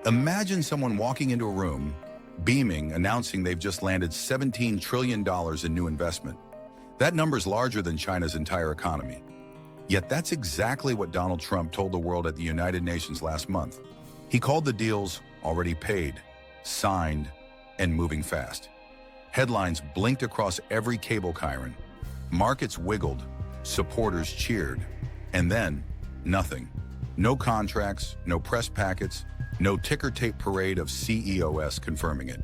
Imagine someone walking into a room, beaming, announcing they've just landed $17 trillion in new investment. That number's larger than China's entire economy. Yet that's exactly what Donald Trump told the world at the United Nations last month. He called the deals already paid, signed, and moving fast. Headlines blinked across every cable chyron. Markets wiggled, supporters cheered, and then nothing. No contracts, no press packets, no ticker tape parade of CEOs confirming it.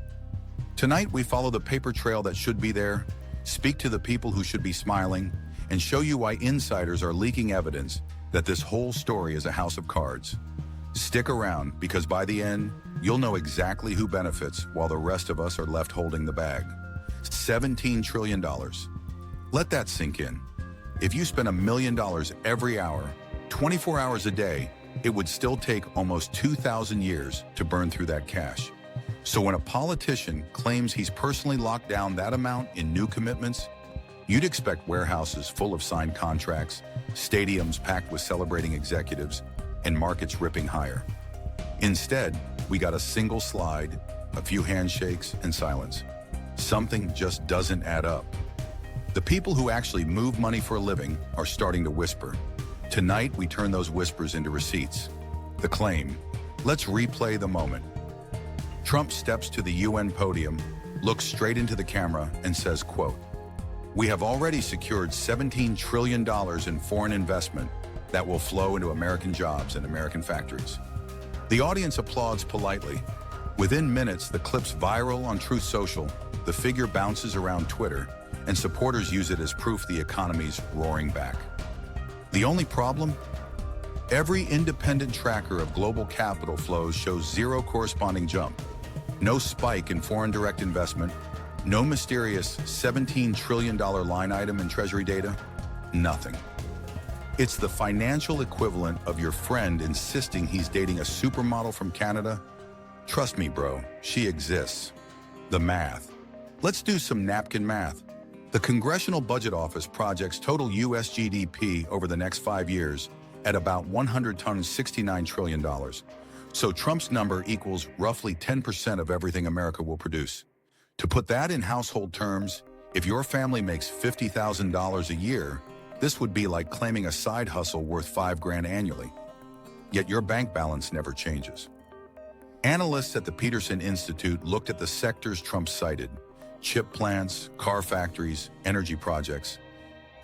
Tonight, we follow the paper trail that should be there, speak to the people who should be smiling, and show you why insiders are leaking evidence that this whole story is a house of cards. Stick around, because by the end, you'll know exactly who benefits while the rest of us are left holding the bag. $17 trillion. Let that sink in. If you spent $1 million every hour, 24 hours a day, it would still take almost 2,000 years to burn through that cash. So when a politician claims he's personally locked down that amount in new commitments, you'd expect warehouses full of signed contracts, stadiums packed with celebrating executives, and markets ripping higher. Instead, we got a single slide, a few handshakes, and silence. Something just doesn't add up. The people who actually move money for a living are starting to whisper. Tonight, we turn those whispers into receipts. The claim. Let's replay the moment. Trump steps to the UN podium, looks straight into the camera, and says, quote, "We have already secured $17 trillion in foreign investment that will flow into American jobs and American factories." The audience applauds politely. Within minutes, the clip's viral on Truth Social, the figure bounces around Twitter, and supporters use it as proof the economy's roaring back. The only problem? Every independent tracker of global capital flows shows zero corresponding jump. No spike in foreign direct investment, no mysterious $17 trillion line item in Treasury data, nothing. It's the financial equivalent of your friend insisting he's dating a supermodel from Canada. Trust me, bro, she exists. The math. Let's do some napkin math. The Congressional Budget Office projects total U.S. GDP over the next 5 years at about $169 trillion. So Trump's number equals roughly 10% of everything America will produce. To put that in household terms, if your family makes $50,000 a year, this would be like claiming a side hustle worth $5,000 annually. Yet your bank balance never changes. Analysts at the Peterson Institute looked at the sectors Trump cited, chip plants, car factories, energy projects,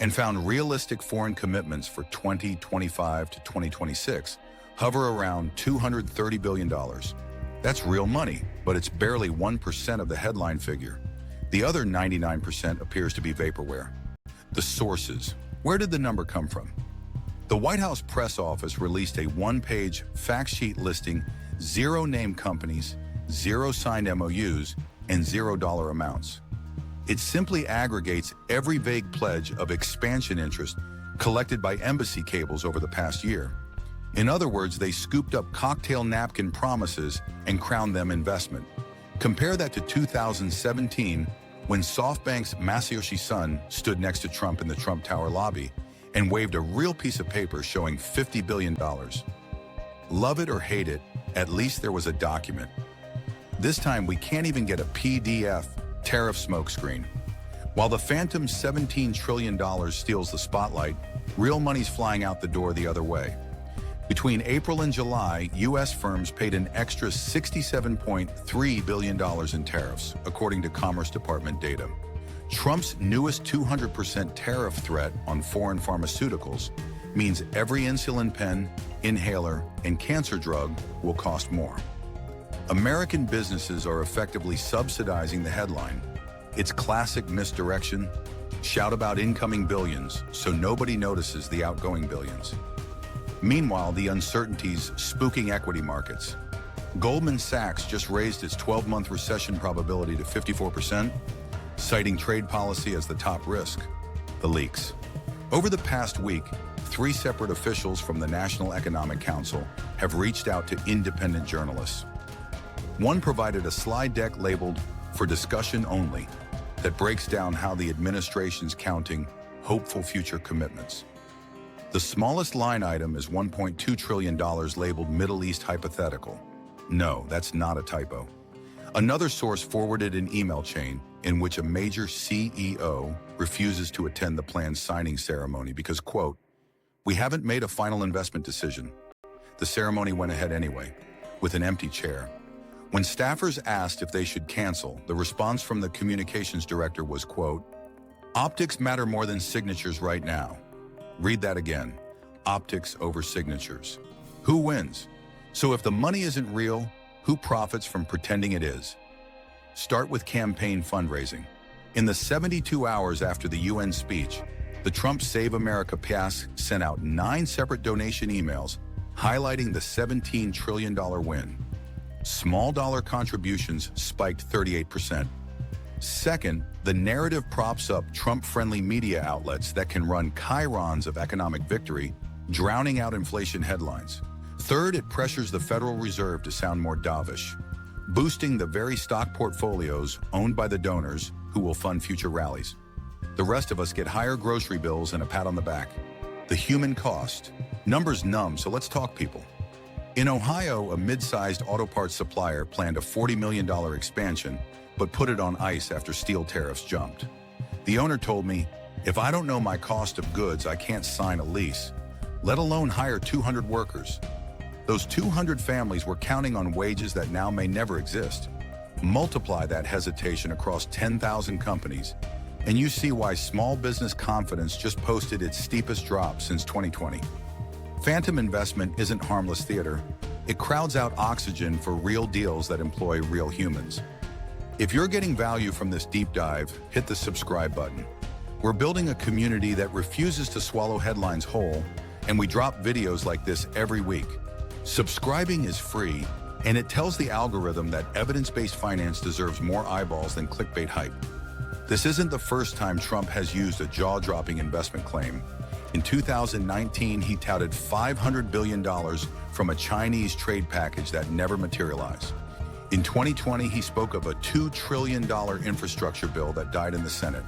and found realistic foreign commitments for 2025 to 2026 hover around $230 billion. That's real money, but it's barely 1% of the headline figure. The other 99% appears to be vaporware. The sources. Where did the number come from? The White House press office released a one-page fact sheet listing 0 named companies, 0 signed MOUs, and $0 amounts. It simply aggregates every vague pledge of expansion interest collected by embassy cables over the past year. In other words, they scooped up cocktail napkin promises and crowned them investment. Compare that to 2017, when SoftBank's Masayoshi Son stood next to Trump in the Trump Tower lobby and waved a real piece of paper showing $50 billion. Love it or hate it, at least there was a document. This time, we can't even get a PDF tariff smokescreen. While the phantom $17 trillion steals the spotlight, real money's flying out the door the other way. Between April and July, U.S. firms paid an extra $67.3 billion in tariffs, according to Commerce Department data. Trump's newest 200% tariff threat on foreign pharmaceuticals means every insulin pen, inhaler, and cancer drug will cost more. American businesses are effectively subsidizing the headline. It's classic misdirection. Shout about incoming billions so nobody notices the outgoing billions. Meanwhile, the uncertainties spooking equity markets. Goldman Sachs just raised its 12-month recession probability to 54%, citing trade policy as the top risk. The leaks. Over the past week, 3 separate officials from the National Economic Council have reached out to independent journalists. One provided a slide deck labeled "For Discussion Only" that breaks down how the administration's counting hopeful future commitments. The smallest line item is $1.2 trillion labeled Middle East hypothetical. No, that's not a typo. Another source forwarded an email chain in which a major CEO refuses to attend the planned signing ceremony because, quote, "We haven't made a final investment decision." The ceremony went ahead anyway, with an empty chair. When staffers asked if they should cancel, the response from the communications director was, quote, "Optics matter more than signatures right now." Read that again. Optics over signatures. Who wins? So if the money isn't real, who profits from pretending it is? Start with campaign fundraising. In the 72 hours after the UN speech, the Trump Save America PAC sent out 9 separate donation emails highlighting the $17 trillion win. Small dollar contributions spiked 38%. Second, the narrative props up Trump-friendly media outlets that can run chyrons of economic victory, drowning out inflation headlines. Third, it pressures the Federal Reserve to sound more dovish, boosting the very stock portfolios owned by the donors who will fund future rallies. The rest of us get higher grocery bills and a pat on the back. The human cost. Numbers numb, so let's talk people. In Ohio, a mid-sized auto parts supplier planned a $40 million expansion, but put it on ice after steel tariffs jumped. The owner told me, "If I don't know my cost of goods, I can't sign a lease, let alone hire 200 workers." Those 200 families were counting on wages that now may never exist. Multiply that hesitation across 10,000 companies, and you see why small business confidence just posted its steepest drop since 2020. Phantom investment isn't harmless theater. It crowds out oxygen for real deals that employ real humans. If you're getting value from this deep dive, hit the subscribe button. We're building a community that refuses to swallow headlines whole, and we drop videos like this every week. Subscribing is free, and it tells the algorithm that evidence-based finance deserves more eyeballs than clickbait hype. This isn't the first time Trump has used a jaw-dropping investment claim. In 2019, he touted $500 billion from a Chinese trade package that never materialized. In 2020, he spoke of a $2 trillion infrastructure bill that died in the Senate.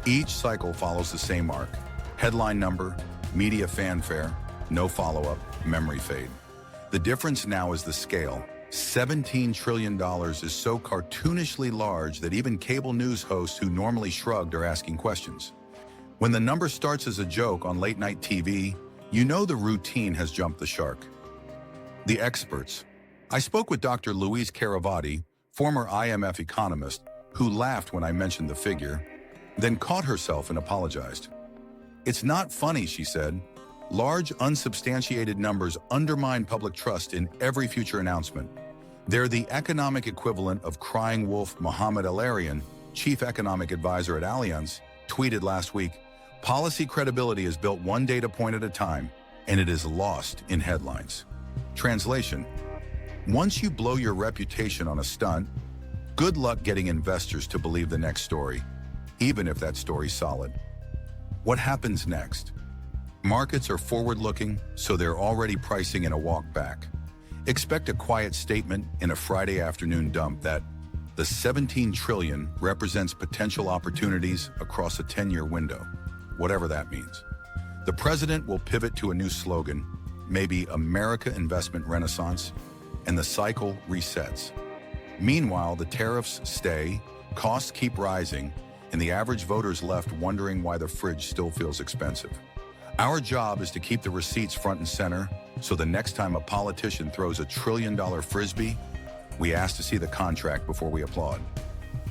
Each cycle follows the same arc. Headline number, media fanfare, no follow-up, memory fade. The difference now is the scale. $17 trillion is so cartoonishly large that even cable news hosts who normally shrugged are asking questions. When the number starts as a joke on late-night TV, you know the routine has jumped the shark. The experts. I spoke with Dr. Louise Caravati, former IMF economist, who laughed when I mentioned the figure, then caught herself and apologized. "It's not funny," she said. "Large, unsubstantiated numbers undermine public trust in every future announcement. They're the economic equivalent of crying wolf Mohamed El-Arian, chief economic advisor at Allianz, tweeted last week, 'Policy credibility is built one data point at a time, and it is lost in headlines.'" Translation: once you blow your reputation on a stunt, good luck getting investors to believe the next story, even if that story's solid. What happens next? Markets are forward-looking, so they're already pricing in a walk back. Expect a quiet statement in a Friday afternoon dump that the $17 trillion represents potential opportunities across a 10-year window, whatever that means. The president will pivot to a new slogan, maybe America Investment Renaissance, and the cycle resets. Meanwhile, the tariffs stay, costs keep rising, and the average voter's left wondering why the fridge still feels expensive. Our job is to keep the receipts front and center, so the next time a politician throws a $1 trillion frisbee, we ask to see the contract before we applaud.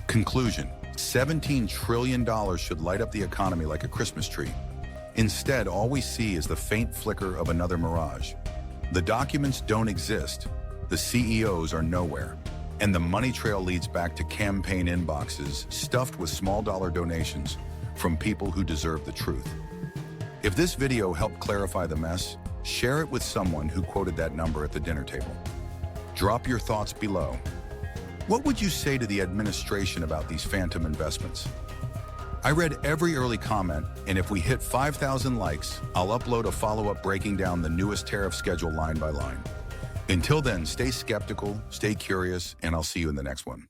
Conclusion: $17 trillion should light up the economy like a Christmas tree. Instead, all we see is the faint flicker of another mirage. The documents don't exist, the CEOs are nowhere, and the money trail leads back to campaign inboxes stuffed with small dollar donations from people who deserve the truth. If this video helped clarify the mess, share it with someone who quoted that number at the dinner table. Drop your thoughts below. What would you say to the administration about these phantom investments? I read every early comment, and if we hit 5,000 likes, I'll upload a follow-up breaking down the newest tariff schedule line by line. Until then, stay skeptical, stay curious, and I'll see you in the next one.